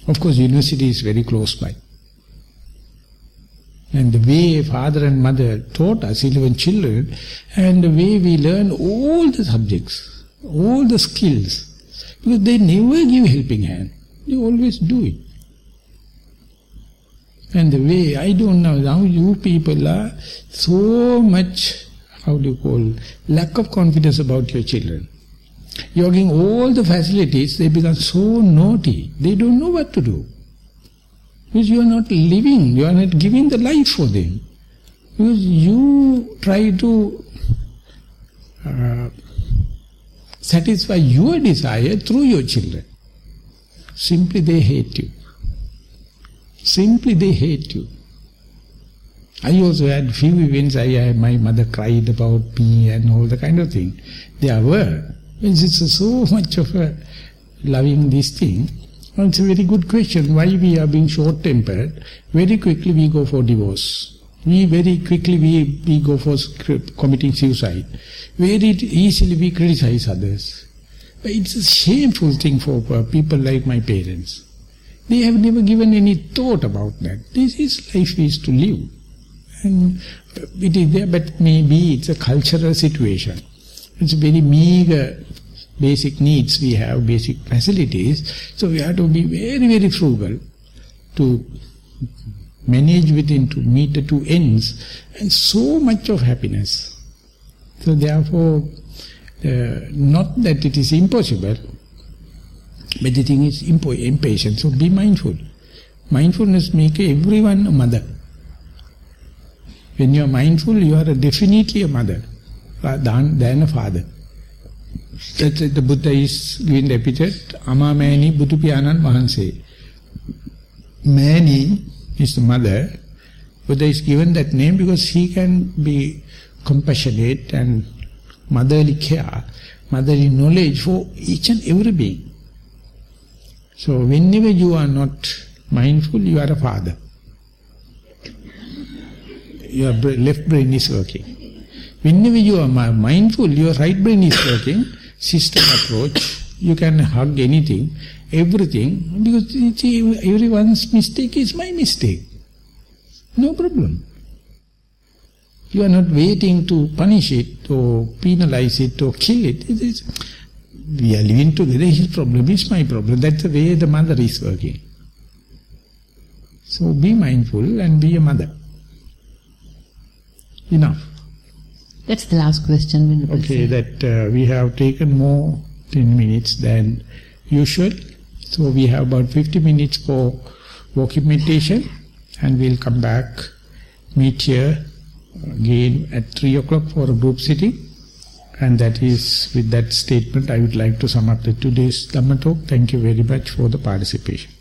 Speaker 1: Of course, university is very close by. And the way father and mother taught us, 11 children, and the way we learn all the subjects, all the skills, because they never give helping hand. They always do it. And the way, I don't know, now you people are so much, lack of confidence about your children. You are giving all the facilities, they become so naughty, they don't know what to do. Because you are not living, you are not giving the life for them. Because you try to satisfy your desire through your children. Simply they hate you. Simply they hate you. I also had few events, my mother cried about me and all the kind of thing. There were. It's so much of a loving this thing. It's a very good question. Why we are being short-tempered? Very quickly we go for divorce. Very quickly we go for committing suicide. Very easily we criticize others. But it's a shameful thing for people like my parents. They have never given any thought about that. This is life we used to live. And it is there, but maybe it's a cultural situation. It's very meager basic needs we have, basic facilities. So we have to be very, very frugal to manage within, to meet the two ends, and so much of happiness. So therefore, not that it is impossible, but the thing is impatient. So be mindful. Mindfulness makes everyone a mother. When you are mindful, you are definitely a mother than a father. That's the Buddha is giving the epithet, Ama Mani Buddhu Piyanan Mahanse. Mani is the mother. Buddha is given that name because he can be compassionate and motherly care, motherly knowledge for each and every being. So whenever you are not mindful, you are a father. Your left brain is working. Whenever you are mindful, your right brain is working. System approach, you can hug anything, everything, because everyone's mistake is my mistake. No problem. You are not waiting to punish it or penalize it or kill it. We are living together, his problem is my problem. That's the way the mother is working. So be mindful and be a mother. Enough.
Speaker 2: That's the last question.
Speaker 1: Okay, that we have taken more 10 minutes than usual. So we have about 50 minutes for walking meditation, and we'll come back, meet here again at 3 o'clock for a group sitting. And that is, with that statement, I would like to sum up the today's Dhamma talk. Thank you very much for the participation.